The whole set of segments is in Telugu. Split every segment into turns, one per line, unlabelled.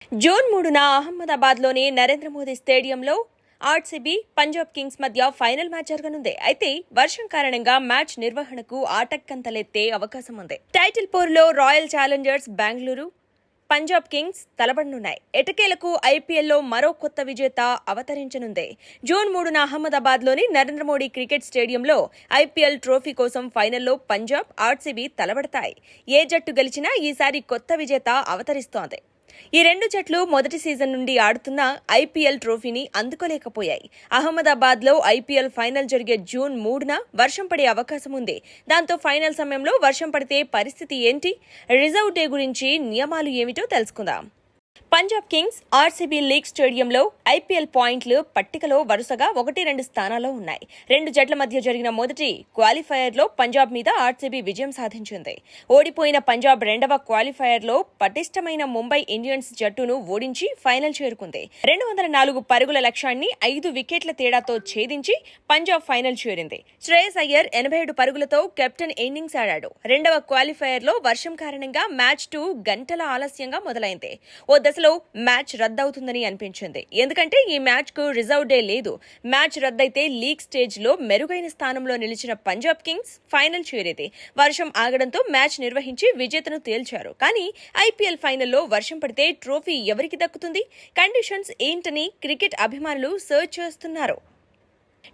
జూన్ 3న అహ్మదాబాద్లోని నరేంద్ర మోదీ స్టేడియంలో ఆర్సీబీ పంజాబ్ కింగ్స్ మధ్య ఫైనల్ మ్యాచ్ జరగనుంది. అయితే వర్షం కారణంగా మ్యాచ్ నిర్వహణకు ఆటంకం అవకాశం ఉంది. టైటిల్ పోరులో Royal Challengers Bengaluru, Punjab Kings తలపడనున్నాయి. ఎటకేలకు ఐపీఎల్లో మరో కొత్త విజేత అవతరించనుంది. జూన్ 3న అహ్మదాబాద్లోని నరేంద్ర మోడీ క్రికెట్ స్టేడియంలో ఐపీఎల్ ట్రోఫీ కోసం ఫైనల్లో పంజాబ్, ఆర్సీబీ తలపడతాయి. ఏ జట్టు గెలిచినా ఈసారి కొత్త విజేత అవతరిస్తోంది. ఈ రెండు జట్లు మొదటి సీజన్ నుండి ఆడుతున్న ఐపీఎల్ ట్రోఫీని అందుకోలేకపోయాయి. అహ్మదాబాద్లో ఐపీఎల్ ఫైనల్ జరిగే జూన్ 3న వర్షం పడే అవకాశం ఉంది. దాంతో ఫైనల్ సమయంలో వర్షం పడితే పరిస్థితి ఏంటి? రిజర్వ్ డే గురించి నియమాలు ఏమిటో తెలుసుకుందాం. పంజాబ్ కింగ్స్, ఆర్సీబీ లీగ్ స్టేడియంలో ఐపీఎల్ పాయింట్లు పట్టికలో వరుసగా 1-2 స్థానాల్లో ఉన్నాయి. రెండు జట్ల మధ్య జరిగిన మొదటి క్వాలిఫైయర్లో పంజాబ్ మీద ఆర్సీబీ విజయం సాధించింది. ఓడిపోయిన పంజాబ్ రెండవ క్వాలిఫైయర్లో పటిష్టమైన ముంబై ఇండియన్స్ జట్టును ఓడించి ఫైనల్ చేరుకుంది. 204 పరుగుల లక్ష్యాన్ని 5 వికెట్ల తేడాతో ఛేదించి పంజాబ్ ఫైనల్ చేరింది. శ్రేయస్ అయ్యర్ 87 పరుగులతో కెప్టెన్ ఇన్నింగ్స్ ఆడాడు. రెండవ క్వాలిఫైయర్లో వర్షం కారణంగా మ్యాచ్ 2 గంటల ఆలస్యంగా మొదలైంది. ఓ దశలో మ్యాచ్ రద్దవుతుందని అనిపించింది. ఎందుకంటే ఈ మ్యాచ్ కు రిజర్వ్ డే లేదు. మ్యాచ్ రద్దయితే లీగ్ స్టేజ్ లో మెరుగైన స్థానంలో నిలిచిన పంజాబ్ కింగ్స్ ఫైనల్ చేరేది. వర్షం ఆగడంతో మ్యాచ్ నిర్వహించి విజేతను తేల్చారు. కానీ ఐపీఎల్ ఫైనల్లో వర్షం పడితే ట్రోఫీ ఎవరికి దక్కుతుంది? కండిషన్స్ ఏంటని క్రికెట్ అభిమానులు సర్చ్ చేస్తున్నారు.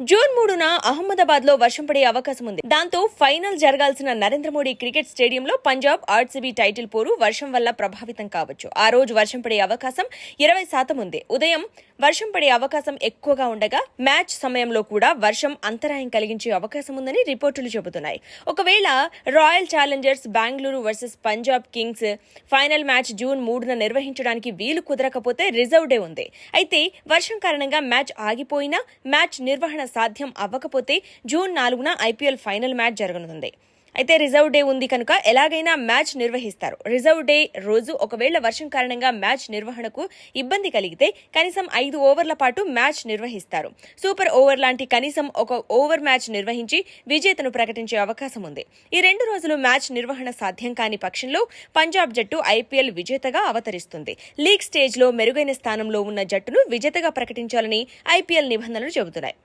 జూన్ 3న అహ్మదాబాద్లో వర్షం పడే అవకాశం ఉంది. దాంతో ఫైనల్ జరగాల్సిన నరేంద్ర మోడీ క్రికెట్ స్టేడియంలో పంజాబ్, ఆర్సీబీ టైటిల్ పోరు వర్షం వల్ల ప్రభావితం కావచ్చు. ఆ రోజు వర్షం పడే అవకాశం 20% ఉంది. ఉదయం వర్షం పడే అవకాశం ఎక్కువగా ఉండగా మ్యాచ్ సమయంలో కూడా వర్షం అంతరాయం కలిగించే అవకాశం ఉందని రిపోర్టులు చెబుతున్నాయి. ఒకవేళ Royal Challengers Bengaluru versus Punjab Kings final match June 3న నిర్వహించడానికి వీలు కుదరకపోతే రిజర్వ్ డే ఉంది. అయితే వర్షం కారణంగా మ్యాచ్ ఆగిపోయినా మ్యాచ్ నిర్వహణ సాధ్యం అవ్వకపోతే జూన్ 4న ఐపీఎల్ ఫైనల్ మ్యాచ్ జరగనుంది. అయితే రిజర్వ్ డే ఉంది కనుక ఎలాగైనా మ్యాచ్ నిర్వహిస్తారు. రిజర్వ్ డే రోజు ఒకవేళ వర్షం కారణంగా మ్యాచ్ నిర్వహణకు ఇబ్బంది కలిగితే కనీసం 5 ఓవర్ల పాటు మ్యాచ్ నిర్వహిస్తారు. సూపర్ ఓవర్ లాంటి కనీసం ఒక ఓవర్ మ్యాచ్ నిర్వహించి విజేతను ప్రకటించే అవకాశం ఉంది. ఈ 2 రోజులు మ్యాచ్ నిర్వహణ సాధ్యం కాని పక్షంలో పంజాబ్ జట్టు ఐపీఎల్ విజేతగా అవతరిస్తుంది. లీగ్ స్టేజ్ లో మెరుగైన స్థానంలో ఉన్న జట్టును విజేతగా ప్రకటించాలని ఐపీఎల్ నిబంధనలు చెబుతున్నాయి.